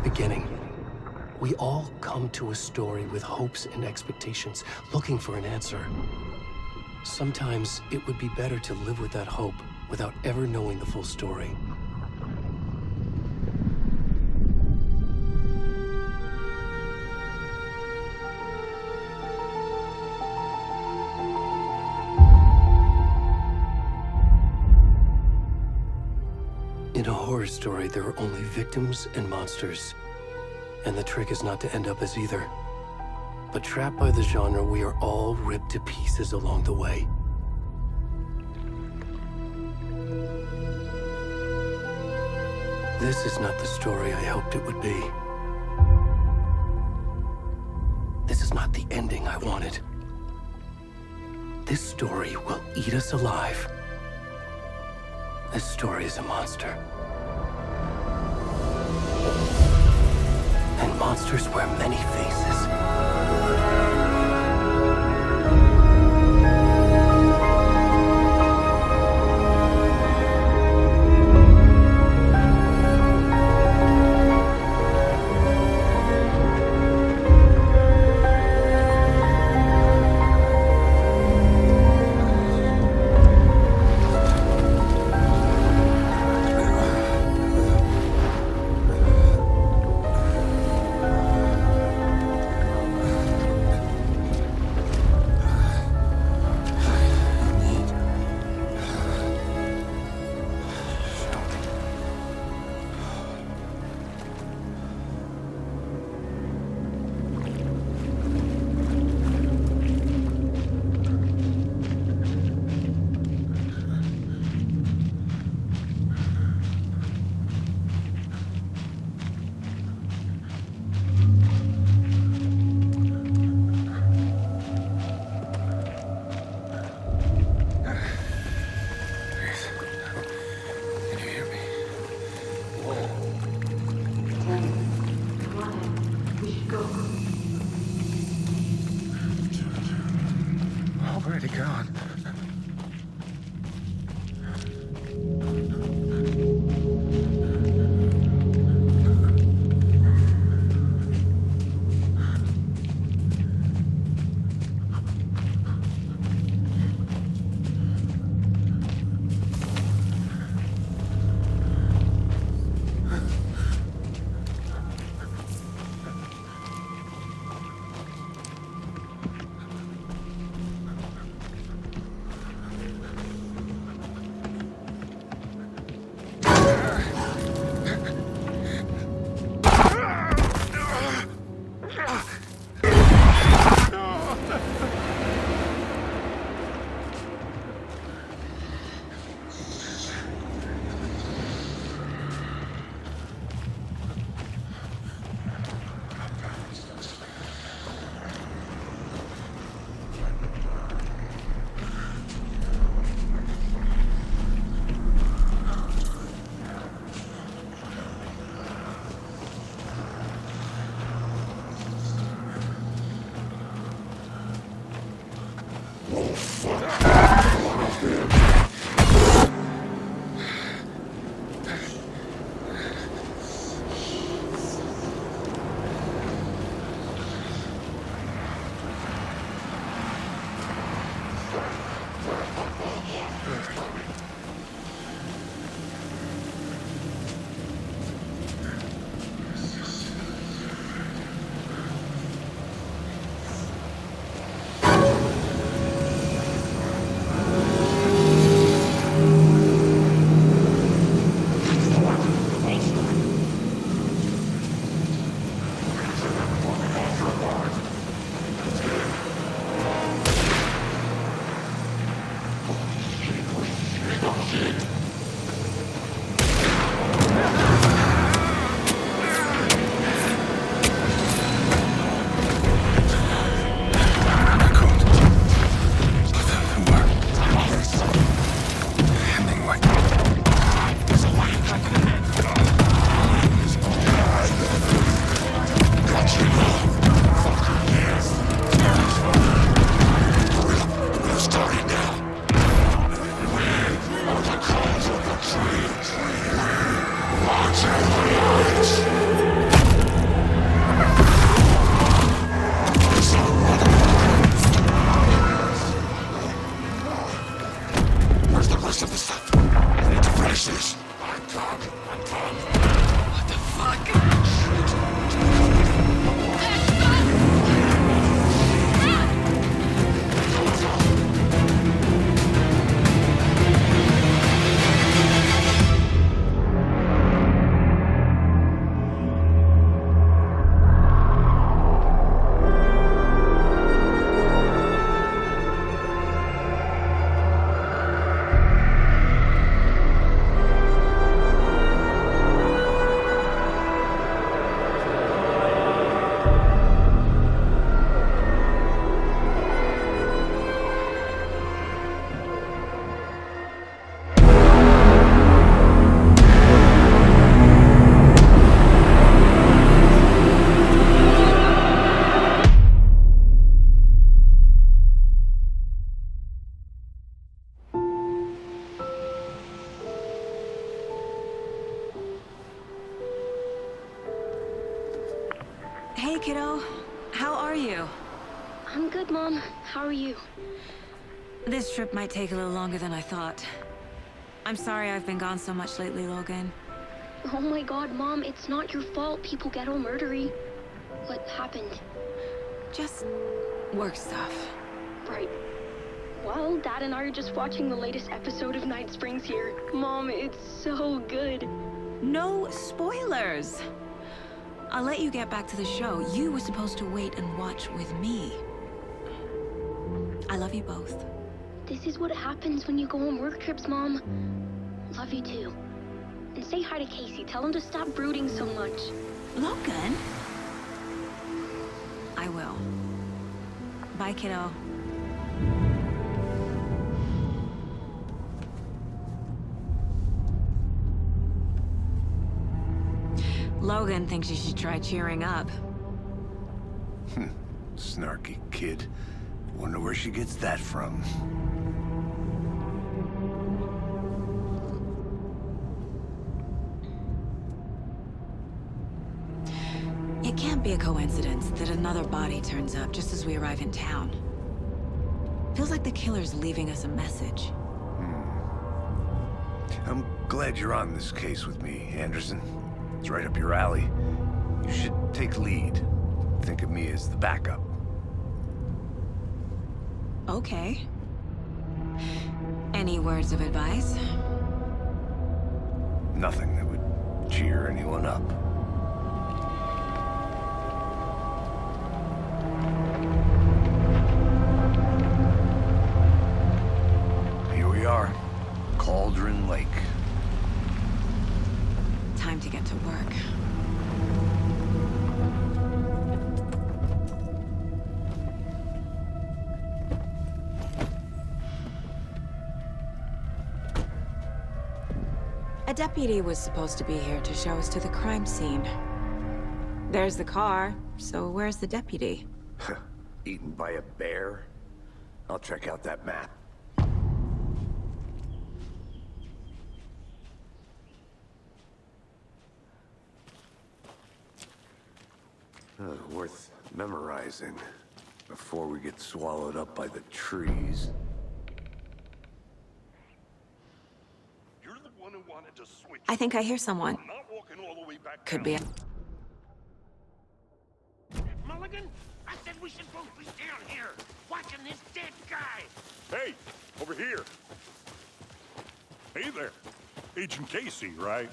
beginning. We all come to a story with hopes and expectations, looking for an answer. Sometimes it would be better to live with that hope without ever knowing the full story. In a horror story, there are only victims and monsters. And the trick is not to end up as either. But trapped by the genre, we are all ripped to pieces along the way. This is not the story I hoped it would be. This is not the ending I wanted. This story will eat us alive. This story is a monster. And monsters wear many faces. What the fuck? Hey, kiddo. How are you? I'm good, Mom. How are you? This trip might take a little longer than I thought. I'm sorry I've been gone so much lately, Logan. Oh my god, Mom, it's not your fault people get all murdery. What happened? Just work stuff. Right. Well, Dad and I are just watching the latest episode of Night Springs here. Mom, it's so good. No spoilers! I'll let you get back to the show. You were supposed to wait and watch with me. I love you both. This is what happens when you go on work trips, Mom. Love you too. And say hi to Casey. Tell him to stop brooding so much. Logan? I will. Bye, kiddo. Logan thinks you should try cheering up. Snarky kid. Wonder where she gets that from. It can't be a coincidence that another body turns up just as we arrive in town. Feels like the killer's leaving us a message. I'm glad you're on this case with me, Anderson. It's right up your alley. You should take lead. Think of me as the backup. Okay. Any words of advice? Nothing that would cheer anyone up. Here we are. Cauldron Lake. Time to get to work. A deputy was supposed to be here to show us to the crime scene. There's the car, so where's the deputy? Eaten by a bear? I'll check out that map. Worth memorizing before we get swallowed up by the trees. You're the one who wanted to switch. I think I hear someone. I'm not walking all the way back Could down. be. Mulligan, I said we should both be down here, watching this dead guy. Hey, over here. Hey there. Agent Casey, right?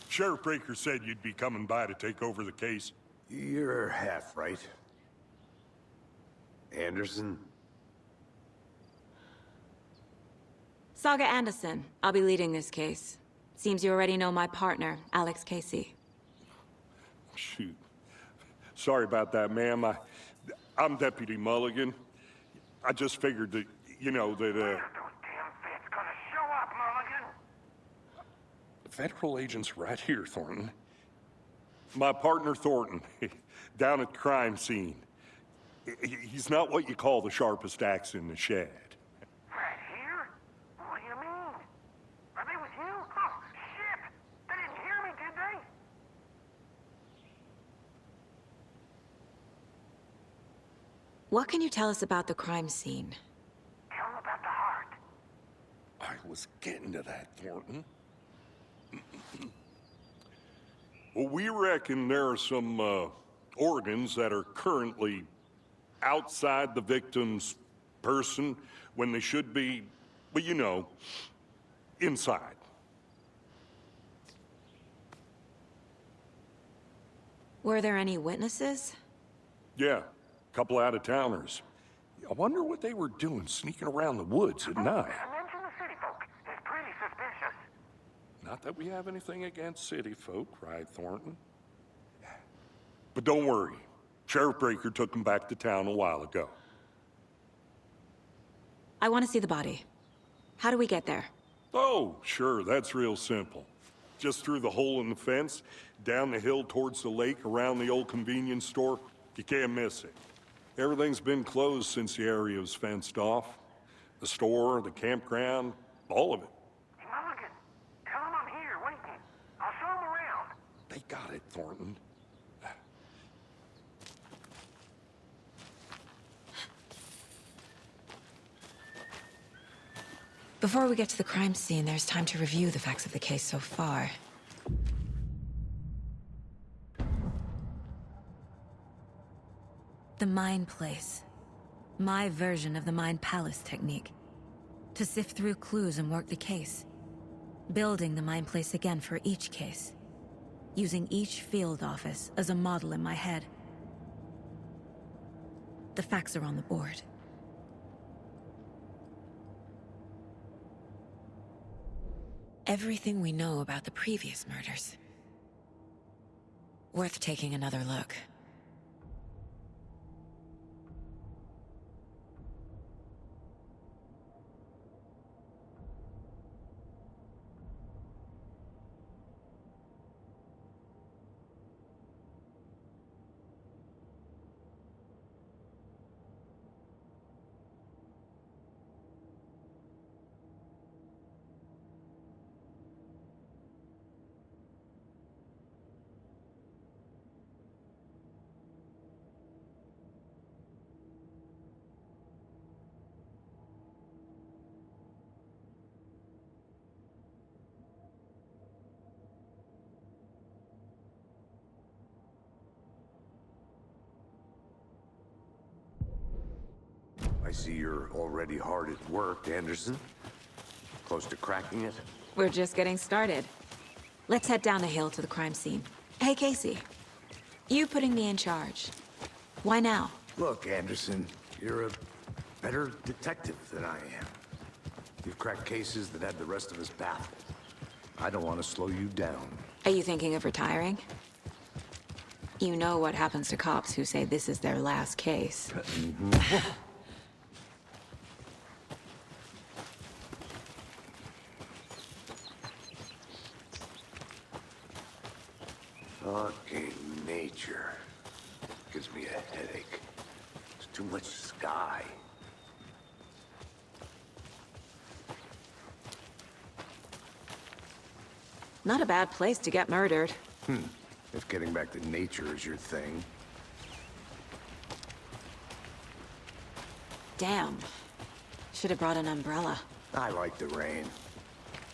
Sheriff Breaker said you'd be coming by to take over the case. You're half right. Anderson? Saga Anderson. I'll be leading this case. Seems you already know my partner, Alex Casey. Shoot. Sorry about that, ma'am. I'm Deputy Mulligan. I just figured that, you know, that, Those damn feds gonna show up, Mulligan. Federal agent's right here, Thornton. My partner, Thornton, down at the crime scene. He's not what you call the sharpest axe in the shed. Right here? What do you mean? Are they with you? Oh, shit! They didn't hear me, did they? What can you tell us about the crime scene? Tell them about the heart. I was getting to that, Thornton. Well, we reckon there are some organs that are currently outside the victim's person when they should be, well, you know, inside. Were there any witnesses? Yeah, a couple out-of-towners. I wonder what they were doing sneaking around the woods at night. Mention the city folk. It's pretty suspicious. Not that we have anything against city folk, right, Thornton? But don't worry. Sheriff Breaker took them back to town a while ago. I want to see the body. How do we get there? Oh, sure, that's real simple. Just through the hole in the fence, down the hill towards the lake, around the old convenience store. You can't miss it. Everything's been closed since the area was fenced off. The store, the campground, all of it. Hey, Mulligan, tell him I'm here waiting. I'll show him around. They got it, Thornton. Before we get to the crime scene, there's time to review the facts of the case so far. The Mind Place. My version of the Mind Palace technique. To sift through clues and work the case. Building the Mind Place again for each case. Using each field office as a model in my head. The facts are on the board. Everything we know about the previous murders. Worth taking another look. I see you're already hard at work, Anderson. Close to cracking it? We're just getting started. Let's head down the hill to the crime scene. Hey, Casey. You putting me in charge. Why now? Look, Anderson, you're a better detective than I am. You've cracked cases that had the rest of us baffled. I don't want to slow you down. Are you thinking of retiring? You know what happens to cops who say this is their last case. Fucking nature. Gives me a headache. There's too much sky. Not a bad place to get murdered. If getting back to nature is your thing. Damn. Should have brought an umbrella. I like the rain.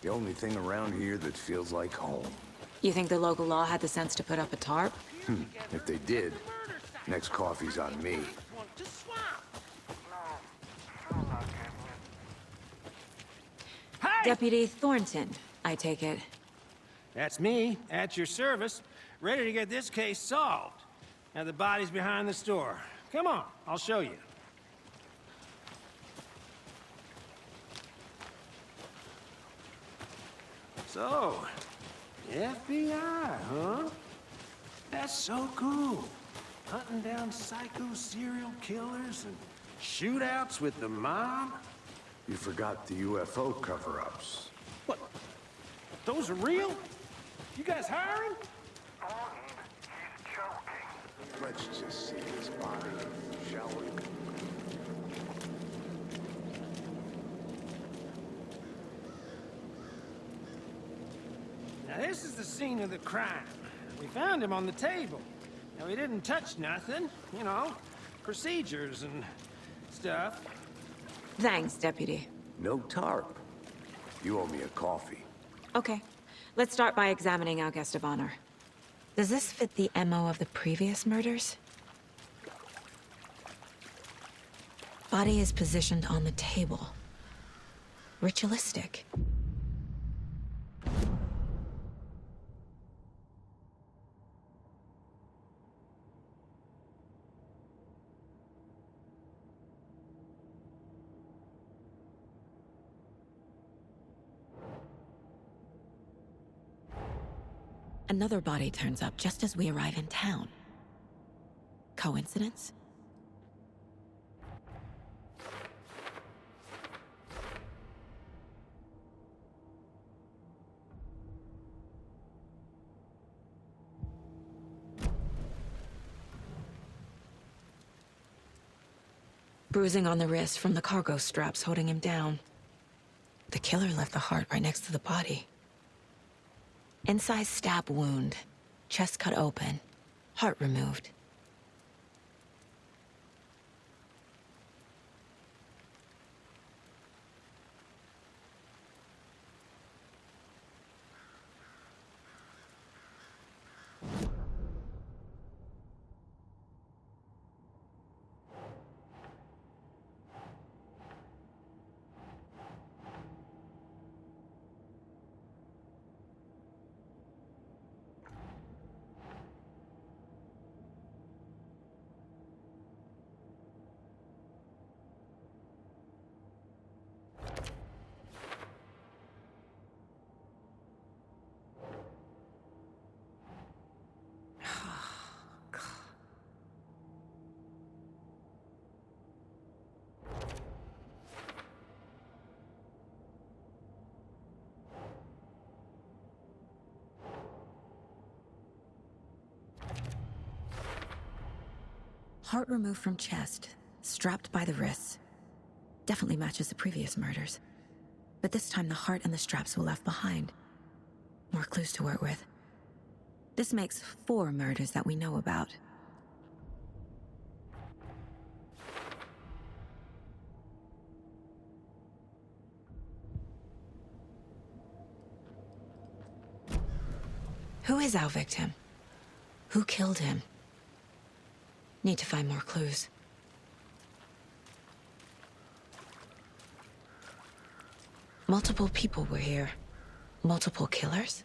The only thing around here that feels like home. You think the local law had the sense to put up a tarp? If they did, next coffee's on me. Deputy Thornton, I take it. That's me, at your service, ready to get this case solved. Now the body's behind the store. Come on, I'll show you. So, FBI, huh? That's so cool. Hunting down psycho serial killers and shootouts with the mob. You forgot the UFO cover-ups. What? Those are real? You guys hiring? He's joking. Let's just see this body, shall we? Now this is the scene of the crime. We found him on the table. Now he didn't touch nothing, you know, procedures and stuff. Thanks, Deputy. No tarp. You owe me a coffee. Okay. Let's start by examining our guest of honor. Does this fit the MO of the previous murders? Body is positioned on the table. Ritualistic. Another body turns up just as we arrive in town. Coincidence? Bruising on the wrist from the cargo straps holding him down. The killer left the heart right next to the body. Incised stab wound, chest cut open, heart removed. Heart removed from chest, strapped by the wrists. Definitely matches the previous murders. But this time the heart and the straps were left behind. More clues to work with. This makes 4 murders that we know about. Who is our victim? Who killed him? Need to find more clues. Multiple people were here. Multiple killers?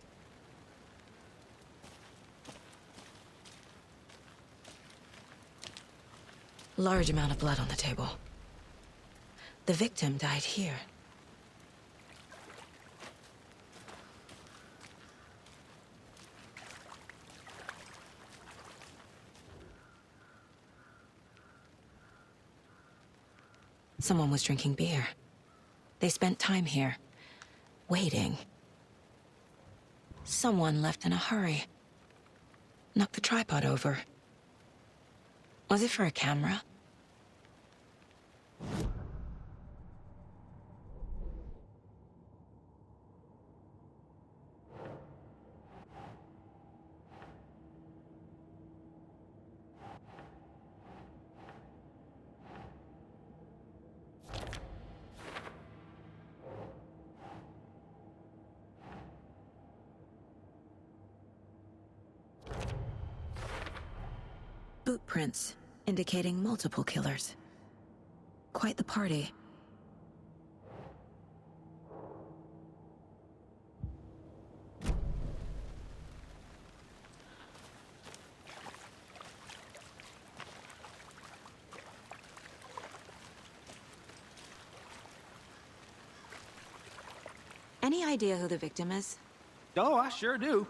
Large amount of blood on the table. The victim died here. Someone was drinking beer. They spent time here, waiting. Someone left in a hurry. Knocked the tripod over. Was it for a camera? Boot prints, indicating multiple killers. Quite the party. Any idea who the victim is? Oh, I sure do.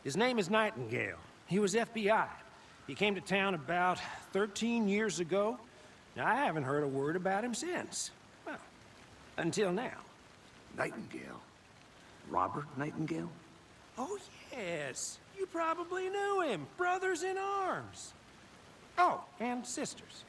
His name is Nightingale. He was FBI. He came to town about 13 years ago. Now, I haven't heard a word about him since. Well, until now. Nightingale? Robert Nightingale? Oh, yes. You probably knew him. Brothers in arms. Oh, and sisters.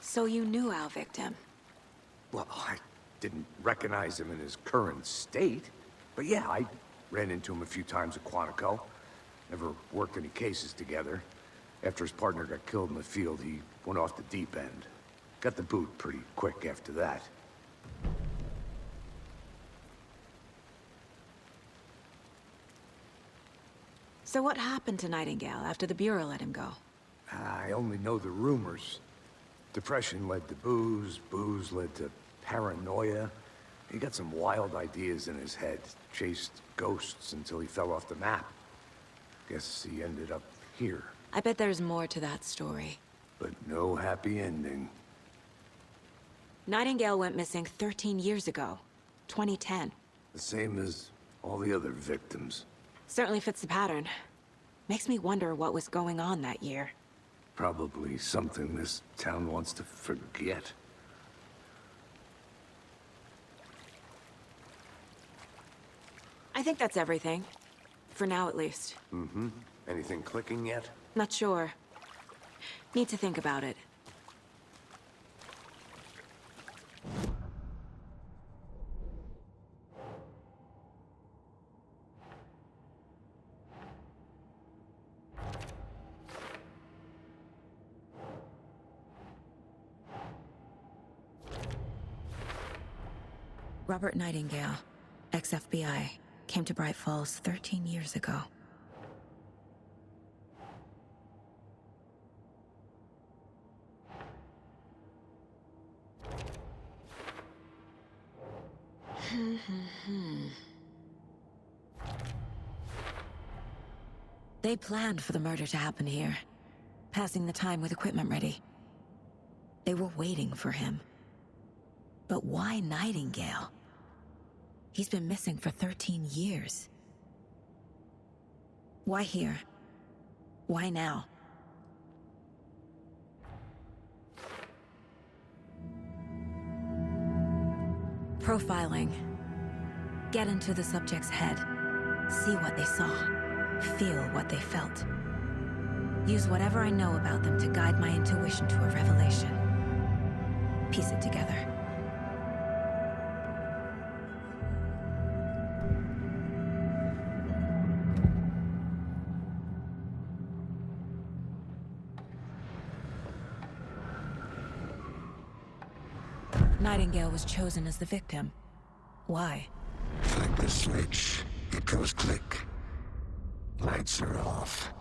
So you knew our victim? Well, I didn't recognize him in his current state. But yeah, I Ran into him a few times at Quantico. Never worked any cases together. After his partner got killed in the field, he went off the deep end. Got the boot pretty quick after that. So what happened to Nightingale after the Bureau let him go? I only know the rumors. Depression led to booze, booze led to paranoia. He got some wild ideas in his head, chased ghosts until he fell off the map. Guess he ended up here. I bet there's more to that story. But no happy ending. Nightingale went missing 13 years ago, 2010. The same as all the other victims. Certainly fits the pattern. Makes me wonder what was going on that year. Probably something this town wants to forget. I think that's everything. For now, at least. Mm-hmm. Anything clicking yet? Not sure. Need to think about it. Robert Nightingale, ex-FBI, came to Bright Falls 13 years ago. They planned for the murder to happen here, passing the time with equipment ready. They were waiting for him. But why Nightingale? He's been missing for 13 years. Why here? Why now? Profiling. Get into the subject's head. See what they saw. Feel what they felt. Use whatever I know about them to guide my intuition to a revelation. Piece it together. Nightingale was chosen as the victim. Why? Like the switch, it goes click. Lights are off.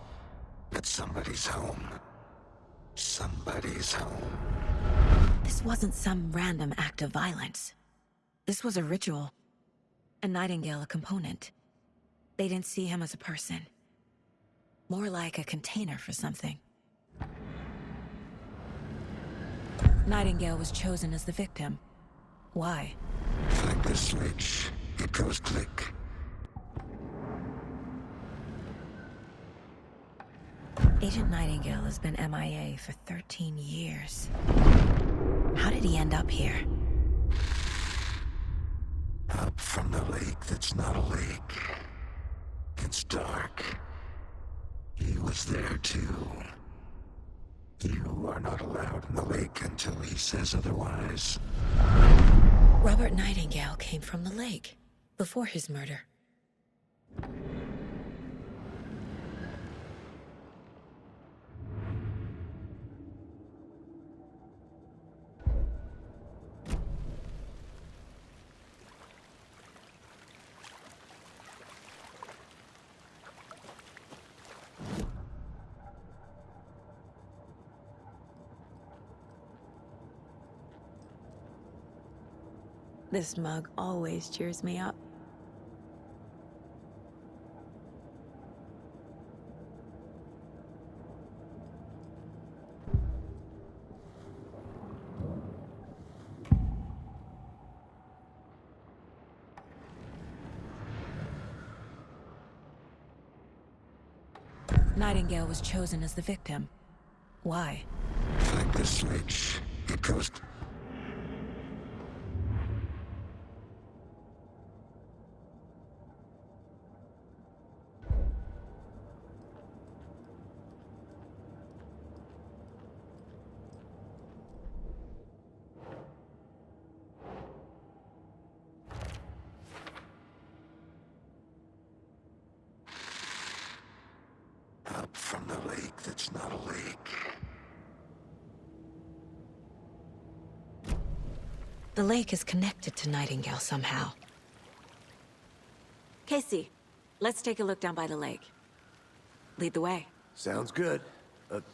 But somebody's home. Somebody's home. This wasn't some random act of violence. This was a ritual. And Nightingale a component. They didn't see him as a person. More like a container for something. Nightingale was chosen as the victim. Why? Like the switch, it goes click. Agent Nightingale has been MIA for 13 years. How did he end up here? Up from the lake that's not a lake. It's dark. He was there too. You are not allowed in the lake until he says otherwise. Robert Nightingale came from the lake, before his murder. This mug always cheers me up. Nightingale was chosen as the victim. Why? Like the switch, it goes... Up from the lake that's not a lake. The lake is connected to Nightingale somehow. Casey, let's take a look down by the lake. Lead the way. Sounds good.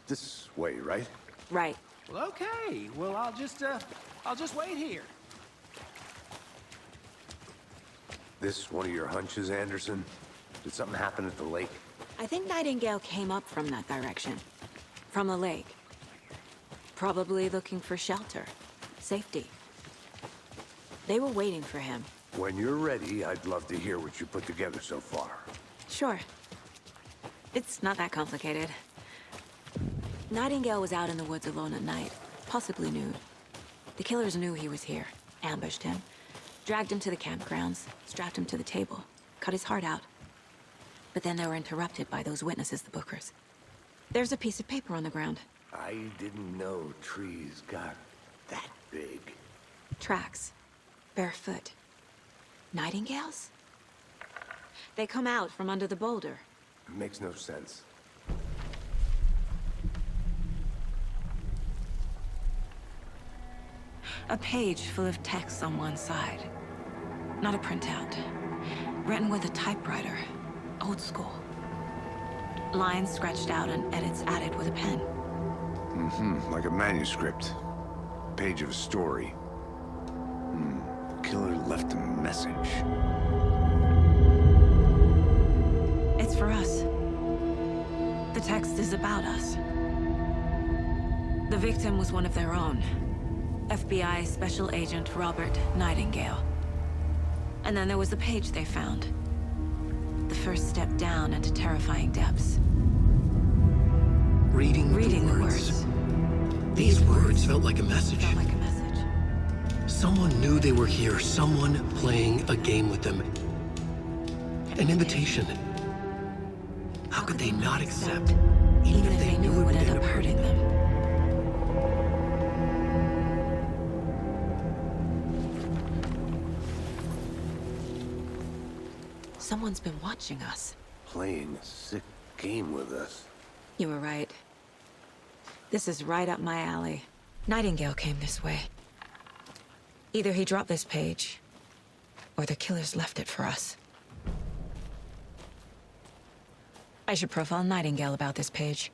This way, right? Right. Well, okay. Well, I'll just wait here. This one of your hunches, Anderson? Did something happen at the lake? I think Nightingale came up from that direction. From the lake. Probably looking for shelter. Safety. They were waiting for him. When you're ready, I'd love to hear what you put together so far. Sure. It's not that complicated. Nightingale was out in the woods alone at night, possibly nude. The killers knew he was here, ambushed him, dragged him to the campgrounds, strapped him to the table, cut his heart out. But then they were interrupted by those witnesses, the Bookers. There's a piece of paper on the ground. I didn't know trees got that big. Tracks. Barefoot. Nightingales? They come out from under the boulder. Makes no sense. A page full of text on one side. Not a printout. Written with a typewriter. Old school. Lines scratched out and edits added with a pen. Like a manuscript. Page of a story. Killer left a message. It's for us. The text is about us. The victim was one of their own. FBI Special Agent Robert Nightingale. And then there was the page they found. The first step down into terrifying depths. Reading the words. These words felt like a message. Felt like a message. Someone knew they were here, someone playing a game with them. An invitation. How could they not accept, even if they knew it would end up hurting them? Someone's been watching us. Playing a sick game with us. You were right. This is right up my alley. Nightingale came this way. Either he dropped this page, or the killers left it for us. I should profile Nightingale about this page.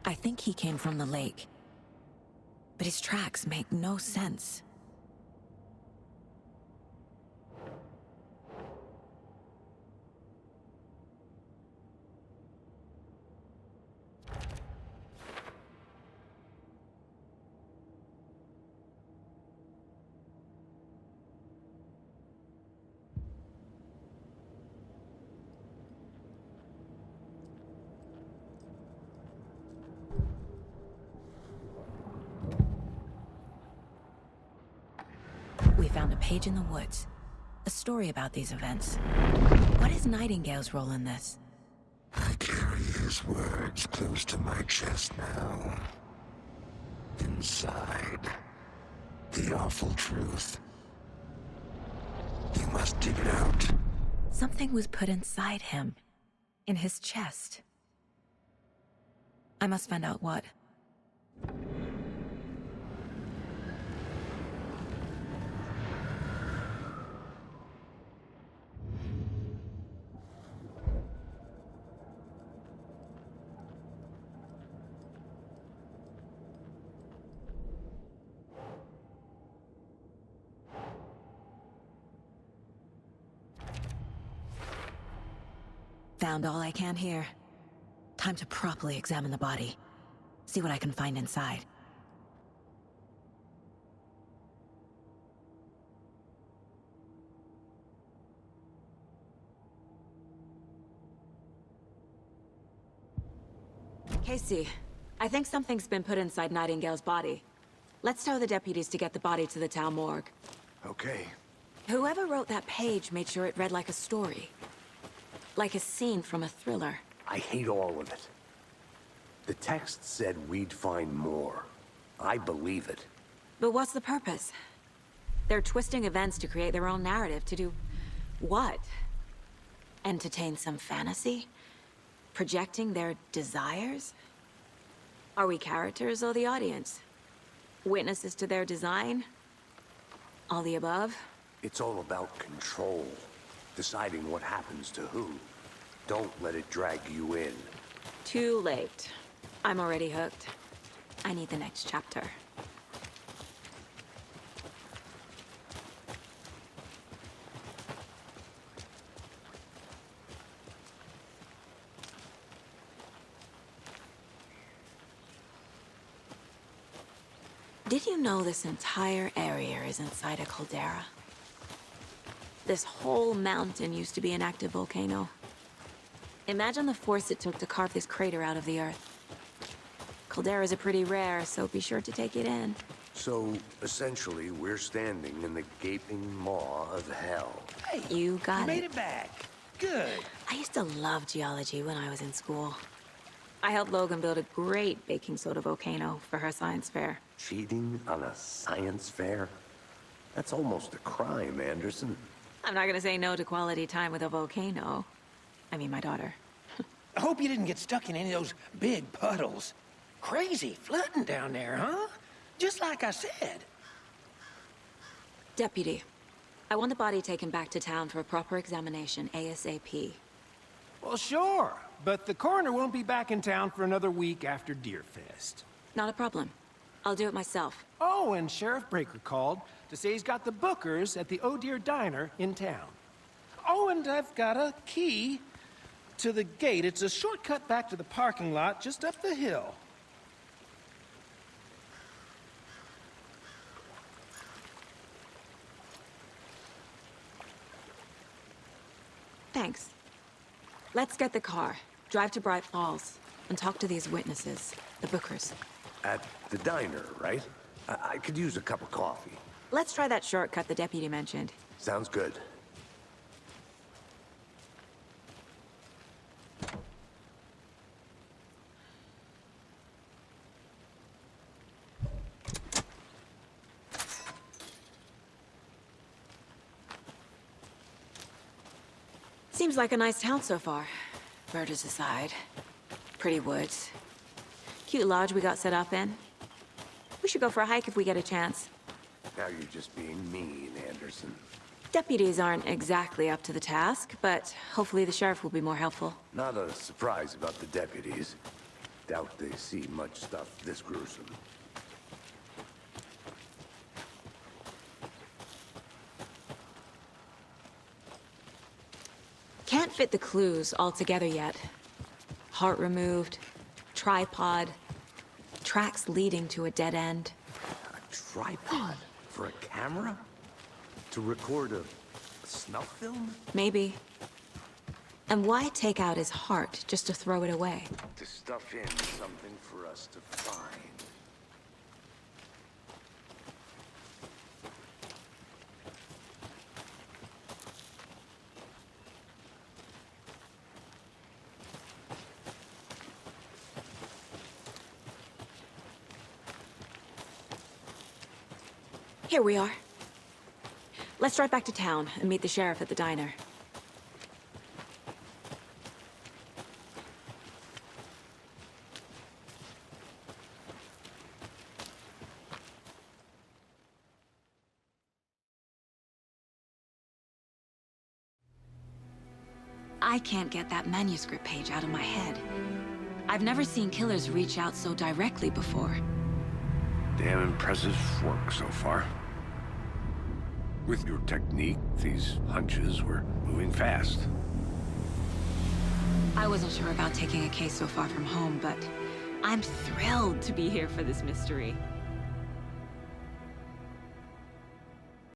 I think he came from the lake. But his tracks make no sense. We found a page in the woods. A story about these events. What is Nightingale's role in this? I carry his words close to my chest now. Inside, the awful truth. You must dig it out. Something was put inside him. In his chest. I must find out what. Found all I can here. Time to properly examine the body. See what I can find inside. Casey, I think something's been put inside Nightingale's body. Let's tell the deputies to get the body to the town morgue. Okay. Whoever wrote that page made sure it read like a story. Like a scene from a thriller. I hate all of it. The text said we'd find more. I believe it. But what's the purpose? They're twisting events to create their own narrative to do... what? Entertain some fantasy? Projecting their desires? Are we characters or the audience? Witnesses to their design? All the above? It's all about control. Deciding what happens to who. Don't let it drag you in. Too late. I'm already hooked. I need the next chapter. Did you know this entire area is inside a caldera? This whole mountain used to be an active volcano. Imagine the force it took to carve this crater out of the earth. Calderas are pretty rare, so be sure to take it in. So, essentially, we're standing in the gaping maw of hell. Hey, You got you made it. it back. Good. I used to love geology when I was in school. I helped Logan build a great baking soda volcano for her science fair. Cheating on a science fair? That's almost a crime, Anderson. I'm not gonna say no to quality time with a volcano. I mean, my daughter. I hope you didn't get stuck in any of those big puddles. Crazy flooding down there, huh? Just like I said. Deputy, I want the body taken back to town for a proper examination, ASAP. Well, sure. But the coroner won't be back in town for another week after Deerfest. Not a problem. I'll do it myself. Oh, and Sheriff Breaker called to say he's got the Bookers at the Oh Dear Diner in town. Oh, and I've got a key to the gate. It's a shortcut back to the parking lot just up the hill. Thanks. Let's get the car, drive to Bright Falls, and talk to these witnesses, the Bookers. At the diner, right? I could use a cup of coffee. Let's try that shortcut the deputy mentioned. Sounds good. Seems like a nice town so far. Murders aside. Pretty woods. Cute lodge we got set up in. We should go for a hike if we get a chance. Now you're just being mean, Anderson. Deputies aren't exactly up to the task, but hopefully the sheriff will be more helpful. Not a surprise about the deputies. Doubt they see much stuff this gruesome. Can't fit the clues all together yet. Heart removed, tripod, tracks leading to a dead end. A tripod? For a camera? To record a snuff film? Maybe. And why take out his heart just to throw it away? To stuff in something for us to find. Here we are. Let's drive back to town and meet the sheriff at the diner. I can't get that manuscript page out of my head. I've never seen killers reach out so directly before. Damn impressive work so far. With your technique, these hunches were moving fast. I wasn't sure about taking a case so far from home, but I'm thrilled to be here for this mystery.